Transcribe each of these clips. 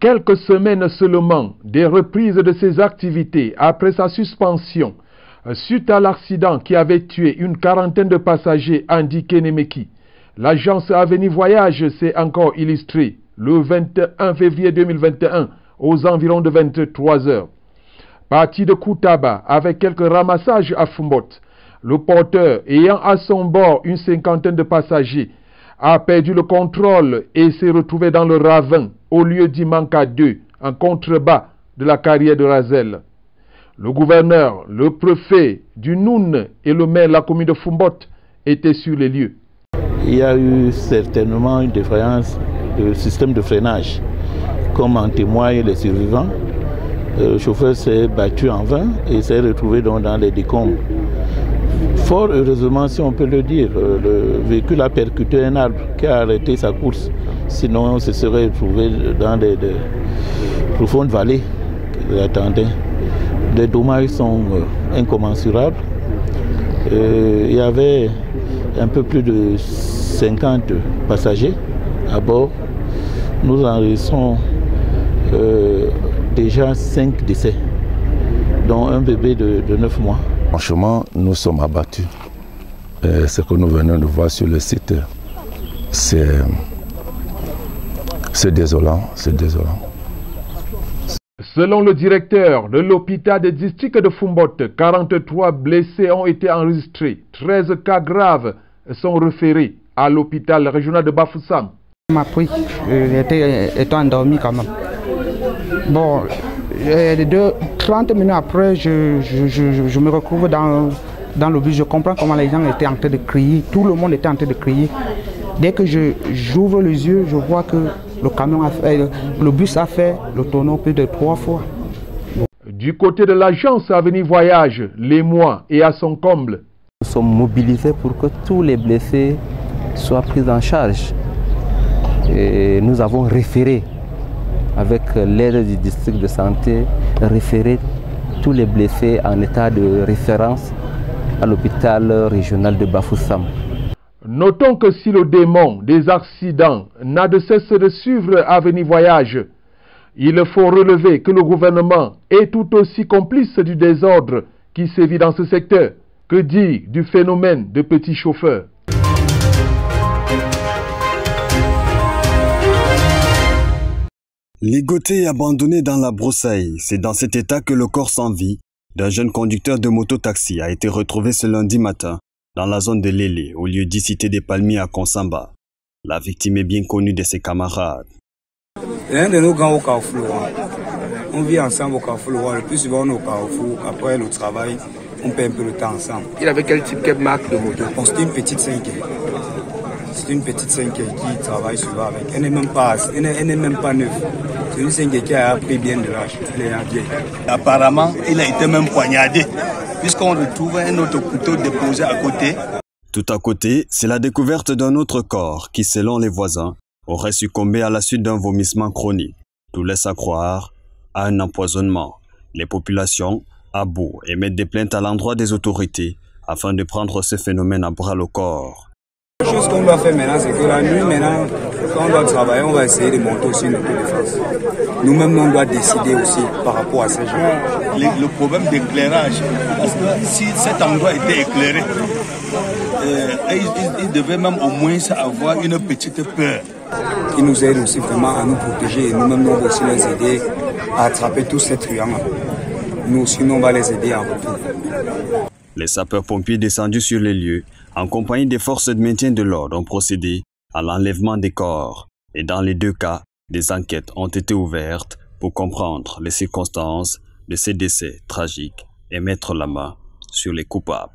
quelques semaines seulement des reprises de ses activités après sa suspension suite à l'accident qui avait tué une quarantaine de passagers à Ndikénéméki. L'agence Avenir Voyage s'est encore illustrée le 21 février 2021 aux environs de 23 heures. Parti de Koutaba avec quelques ramassages à Fumbot, le porteur ayant à son bord une cinquantaine de passagers a perdu le contrôle et s'est retrouvé dans le ravin au lieu d'Imanka 2 en contrebas de la carrière de Razel. Le gouverneur, le préfet du Noun et le maire de la commune de Fumbot étaient sur les lieux. Il y a eu certainement une défaillance du système de freinage. Comme en témoignent les survivants, le chauffeur s'est battu en vain et s'est retrouvé dans les décombres. Fort heureusement, si on peut le dire, le véhicule a percuté un arbre qui a arrêté sa course. Sinon, on se serait retrouvé dans des profondes vallées qui l'attendaient. Les dommages sont incommensurables. Il y avait un peu plus de 50 passagers à bord. Nous enregistrons déjà 5 décès, dont un bébé de 9 mois. Franchement, nous sommes abattus. Ce que nous venons de voir sur le site, c'est désolant, c'est désolant. Selon le directeur de l'hôpital des districts de Fumbot, 43 blessés ont été enregistrés. 13 cas graves sont référés à l'hôpital régional de Bafoussam. On m'a pris, étant endormi quand même. Bon, 30 minutes après, je me retrouve dans le bus. Je comprends comment les gens étaient en train de crier. Tout le monde était en train de crier. Dès que j'ouvre les yeux, je vois que le bus a fait le tonneau plus de 3 fois. Du côté de l'agence Avenir Voyage, les mois et à son comble. Nous sommes mobilisés pour que tous les blessés soient pris en charge. Et nous avons référé, avec l'aide du district de santé, référé tous les blessés en état de référence à l'hôpital régional de Bafoussam. Notons que si le démon des accidents n'a de cesse de suivre Avenir Voyage, il faut relever que le gouvernement est tout aussi complice du désordre qui sévit dans ce secteur. Que dire du phénomène de petits chauffeurs? Ligoté et abandonné dans la broussaille, c'est dans cet état que le corps sans vie d'un jeune conducteur de moto-taxi a été retrouvé ce lundi matin dans la zone de Lélé, au lieu dit Cité des Palmiers à Konsamba. La victime est bien connue de ses camarades. L'un de nos grands au Carrefour, on vit ensemble au Carrefour, le plus souvent on est au Carrefour, après le travail, on perd un peu le temps ensemble. Il avait quel type, quelle marque de moto? Bon, c'était une petite 5 C'est une petite 5 qui travaille souvent avec. Elle n'est même pas neuve. C'est une 5 qui a pris bien de l'âge. Elle est vieille. Apparemment, il a été même poignardé, puisqu'on retrouve un autre couteau déposé à côté. Tout à côté, c'est la découverte d'un autre corps qui, selon les voisins, aurait succombé à la suite d'un vomissement chronique. Tout laisse à croire à un empoisonnement. Les populations, à bout, émettent des plaintes à l'endroit des autorités afin de prendre ce phénomène à bras le corps. La chose qu'on doit faire maintenant, c'est que la nuit, maintenant, quand on doit travailler, on va essayer de monter aussi une autodéfense. Nous-mêmes, on doit décider aussi par rapport à ces gens. Le problème d'éclairage, parce que si cet endroit était éclairé, il devait même au moins avoir une petite peur. Ils nous aident aussi vraiment à nous protéger et nous-mêmes, on va aussi les aider à attraper tous ces truands. Nous aussi, on va les aider en retour. Les sapeurs-pompiers descendus sur les lieux, en compagnie des forces de maintien de l'ordre, ont procédé à l'enlèvement des corps. Et dans les deux cas, des enquêtes ont été ouvertes pour comprendre les circonstances de ces décès tragiques et mettre la main sur les coupables.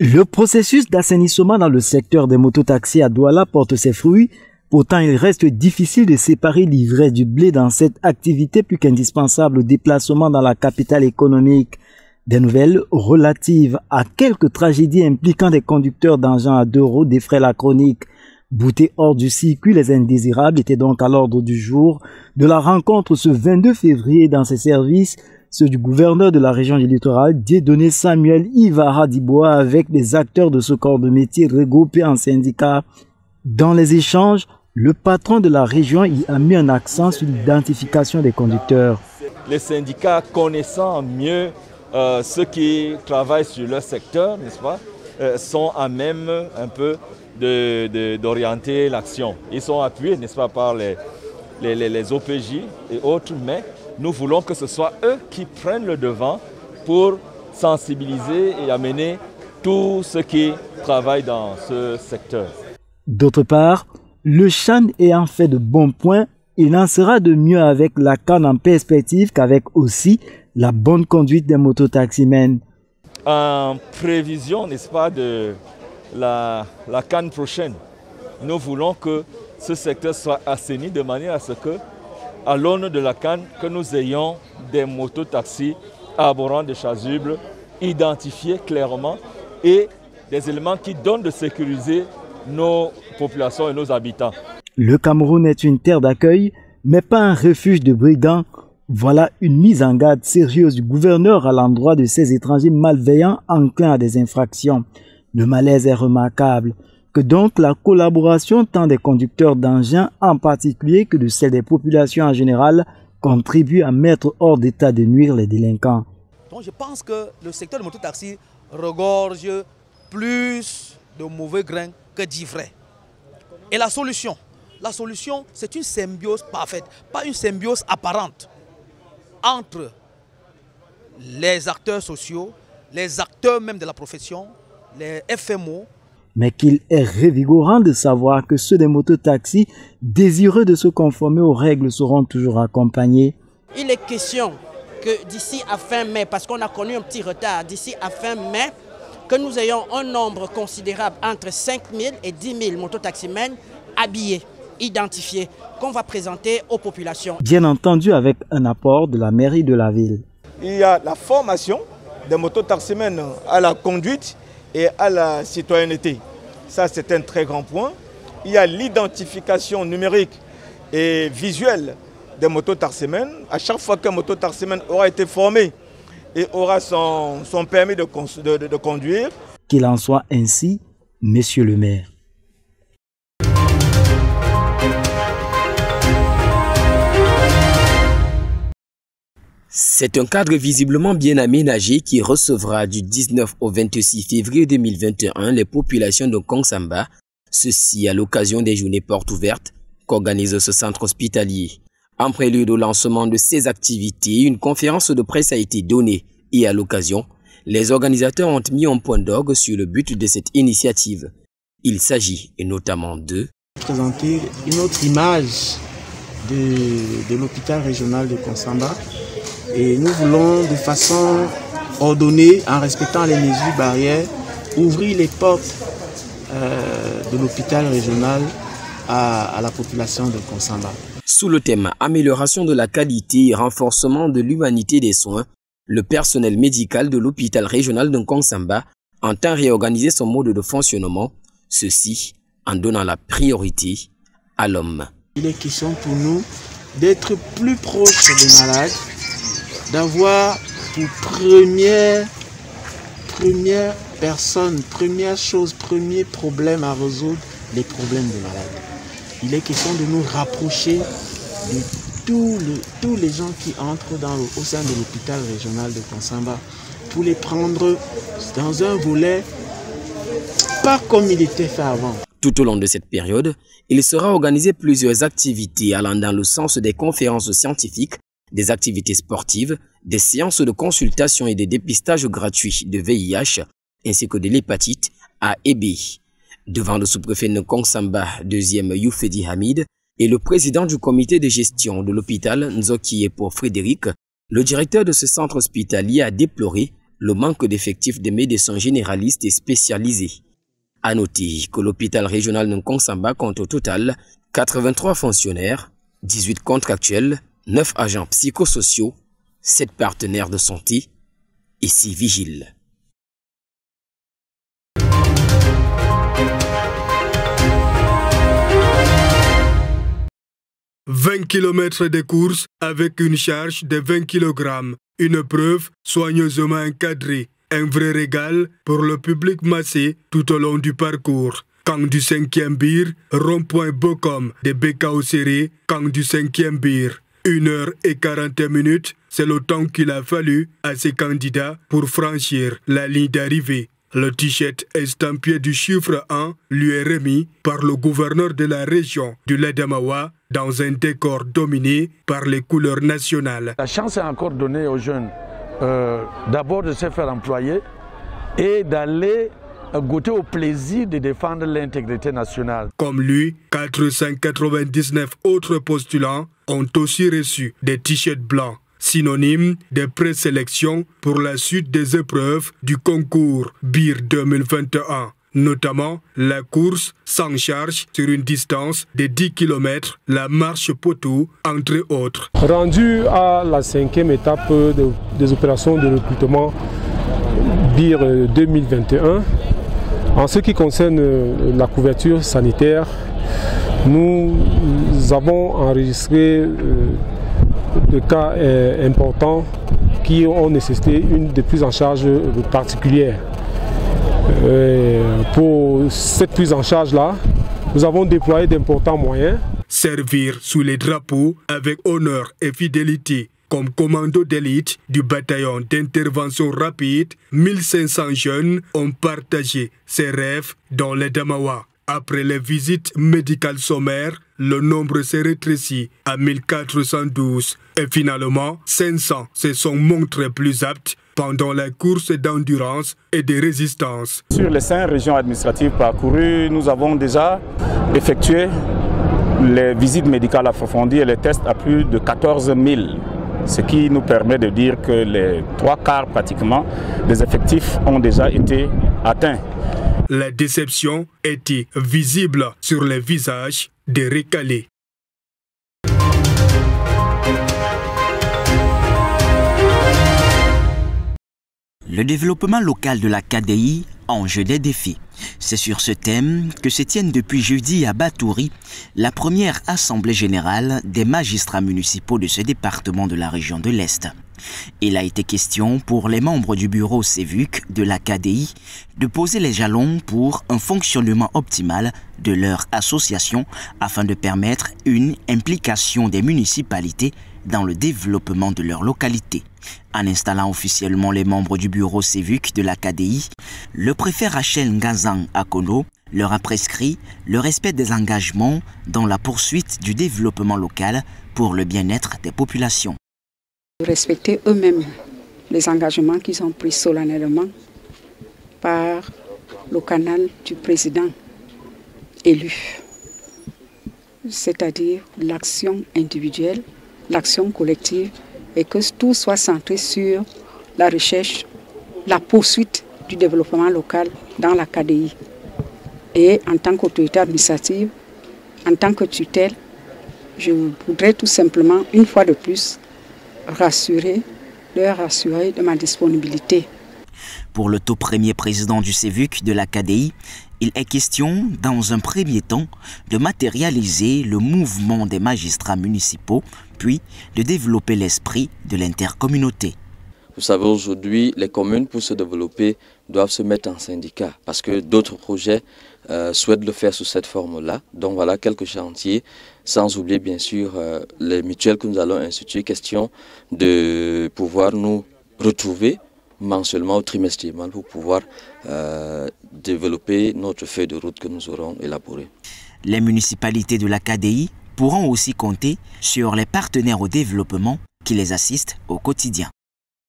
Le processus d'assainissement dans le secteur des mototaxis à Douala porte ses fruits. Pourtant, il reste difficile de séparer l'ivraie du blé dans cette activité plus qu'indispensable au déplacement dans la capitale économique. Des nouvelles relatives à quelques tragédies impliquant des conducteurs d'engins à 2 roues défraient la chronique. Boutés hors du circuit, les indésirables étaient donc à l'ordre du jour de la rencontre ce 22 février dans ces services ceux du gouverneur de la région du littoral, Dieudonné Samuel Ivara Diboa, avec les acteurs de ce corps de métier regroupés en syndicats. Dans les échanges, le patron de la région y a mis un accent sur l'identification des conducteurs. Les syndicats connaissant mieux ceux qui travaillent sur leur secteur, n'est-ce pas, sont à même un peu d'orienter l'action. Ils sont appuyés, n'est-ce pas, par les OPJ et autres, mais nous voulons que ce soit eux qui prennent le devant pour sensibiliser et amener tous ceux qui travaillent dans ce secteur. D'autre part, le Chan ayant fait de bons points, il en sera de mieux avec la CAN en perspective qu'avec aussi la bonne conduite des mototaximens. En prévision, n'est-ce pas, de la CAN prochaine, nous voulons que ce secteur soit assaini de manière à ce que, à l'aune de la CAN, que nous ayons des mototaxis arborant des chasubles identifiés clairement et des éléments qui donnent de sécuriser nos populations et nos habitants. Le Cameroun est une terre d'accueil, mais pas un refuge de brigands. Voilà une mise en garde sérieuse du gouverneur à l'endroit de ces étrangers malveillants enclins à des infractions. Le malaise est remarquable. Que donc la collaboration tant des conducteurs d'engins en particulier que de celle des populations en général contribue à mettre hors d'état de nuire les délinquants. Donc je pense que le secteur de mototaxi regorge plus de mauvais grains que d'ivraie. Et la solution, c'est une symbiose parfaite, pas une symbiose apparente entre les acteurs sociaux, les acteurs même de la profession, les FMO. Mais qu'il est revigorant de savoir que ceux des mototaxis désireux de se conformer aux règles seront toujours accompagnés. Il est question que d'ici à fin mai, parce qu'on a connu un petit retard, d'ici à fin mai, que nous ayons un nombre considérable entre 5 000 et 10 000 mototaximens habillés, identifiés, qu'on va présenter aux populations. Bien entendu avec un apport de la mairie de la ville. Il y a la formation des mototaximens à la conduite et à la citoyenneté. Ça, c'est un très grand point. Il y a l'identification numérique et visuelle des mototaximens. À chaque fois qu'un mototaximen aura été formé et aura son permis de conduire. Qu'il en soit ainsi, monsieur le maire. C'est un cadre visiblement bien aménagé qui recevra du 19 au 26 février 2021 les populations de Kongsamba, ceci à l'occasion des journées portes ouvertes qu'organise ce centre hospitalier. En prélude au lancement de ces activités, une conférence de presse a été donnée et à l'occasion, les organisateurs ont mis un point d'orgue sur le but de cette initiative. Il s'agit notamment de présenter une autre image de l'hôpital régional de Kongsamba. Et nous voulons de façon ordonnée, en respectant les mesures barrières, ouvrir les portes de l'hôpital régional à la population de Kongsamba. Sous le thème « Amélioration de la qualité et renforcement de l'humanité des soins », le personnel médical de l'hôpital régional de Kongsamba entend réorganiser son mode de fonctionnement, ceci en donnant la priorité à l'homme. Il est question pour nous d'être plus proche des malades, d'avoir pour première personne, première chose, premier problème à résoudre, les problèmes des malades. Il est question de nous rapprocher de tous les gens qui entrent au sein de l'hôpital régional de Kongsamba pour les prendre dans un volet pas comme il était fait avant. Tout au long de cette période, il sera organisé plusieurs activités allant dans le sens des conférences scientifiques, des activités sportives, des séances de consultation et des dépistages gratuits de VIH ainsi que de l'hépatite A et B. Devant le sous-préfet de Kongsamba, 2e Youfedi Hamid, et le président du comité de gestion de l'hôpital Nzoki pour Frédéric, le directeur de ce centre hospitalier a déploré le manque d'effectifs de médecins généralistes et spécialisés. À noter que l'hôpital régional de Kongsamba compte au total 83 fonctionnaires, 18 contractuels, 9 agents psychosociaux, 7 partenaires de santé et 6 vigiles. « 20 km de course avec une charge de 20 kg. Une preuve soigneusement encadrée, un vrai régal pour le public massé tout au long du parcours. Camp du 5e Bir, rond-point Bokom de Bekao Serré, camp du 5e Bir. 1h41, c'est le temps qu'il a fallu à ces candidats pour franchir la ligne d'arrivée. Le t-shirt estampillé du chiffre 1 lui est remis par le gouverneur de la région du l'Adamawa dans un décor dominé par les couleurs nationales. La chance est encore donnée aux jeunes d'abord de se faire employer et d'aller goûter au plaisir de défendre l'intégrité nationale. Comme lui, 499 autres postulants ont aussi reçu des t-shirts blancs, synonyme de présélection pour la suite des épreuves du concours BIR 2021, notamment la course sans charge sur une distance de 10 km, la marche poteau, entre autres. Rendu à la 5e étape des opérations de recrutement BIR 2021, en ce qui concerne la couverture sanitaire, nous avons enregistré de cas importants qui ont nécessité une de prise en charge particulière. Pour cette prise en charge-là, nous avons déployé d'importants moyens. Servir sous les drapeaux avec honneur et fidélité. Comme commando d'élite du bataillon d'intervention rapide, 1500 jeunes ont partagé ces rêves dans les Damawa. Après les visites médicales sommaires, le nombre s'est rétréci à 1412 et finalement 500 se sont montrés plus aptes pendant la course d'endurance et de résistance. Sur les 5 régions administratives parcourues, nous avons déjà effectué les visites médicales approfondies et les tests à plus de 14 000. Ce qui nous permet de dire que les 3/4 pratiquement des effectifs ont déjà été atteints. La déception était visible sur les visages des recalés. Le développement local de la KDI, enjeu des défis. C'est sur ce thème que se tienne depuis jeudi à Batouri la première assemblée générale des magistrats municipaux de ce département de la région de l'Est. Il a été question pour les membres du bureau CEVUC de la KDI de poser les jalons pour un fonctionnement optimal de leur association afin de permettre une implication des municipalités dans le développement de leur localité. En installant officiellement les membres du bureau CEVUC de la KDI, le préfet Rachel Ngazan Akono leur a prescrit le respect des engagements dans la poursuite du développement local pour le bien-être des populations. Respecter eux-mêmes les engagements qu'ils ont pris solennellement par le canal du président élu, c'est-à-dire l'action individuelle, l'action collective, et que tout soit centré sur la recherche, la poursuite du développement local dans la KDI. Et en tant qu'autorité administrative, en tant que tutelle, je voudrais tout simplement, une fois de plus, leur rassurer de ma disponibilité. Pour le tout premier président du CEVUC de la KDI, il est question, dans un premier temps, de matérialiser le mouvement des magistrats municipaux, puis de développer l'esprit de l'intercommunauté. Vous savez, aujourd'hui, les communes, pour se développer, doivent se mettre en syndicat, parce que d'autres projets souhaitent le faire sous cette forme-là. Donc voilà quelques chantiers, sans oublier bien sûr les mutuelles que nous allons instituer. Question de pouvoir nous retrouver mensuellement ou trimestriellement pour pouvoir développer notre feuille de route que nous aurons élaborée. Les municipalités de la KDI pourront aussi compter sur les partenaires au développement qui les assistent au quotidien.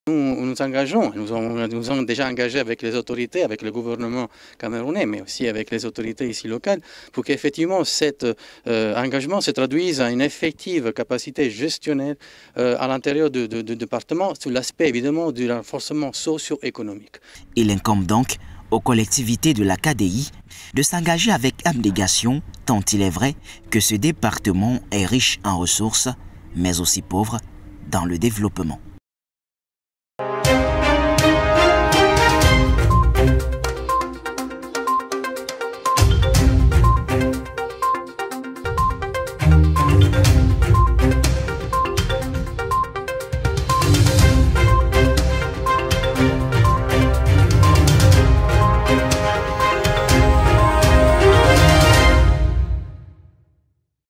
Nous nous engageons, nous sommes déjà engagés avec les autorités, avec le gouvernement camerounais, mais aussi avec les autorités ici locales, pour qu'effectivement cet engagement se traduise à une effective capacité gestionnaire à l'intérieur du département, sur l'aspect évidemment du renforcement socio-économique. Il incombe donc aux collectivités de la KDI de s'engager avec abnégation, tant il est vrai que ce département est riche en ressources, mais aussi pauvre dans le développement.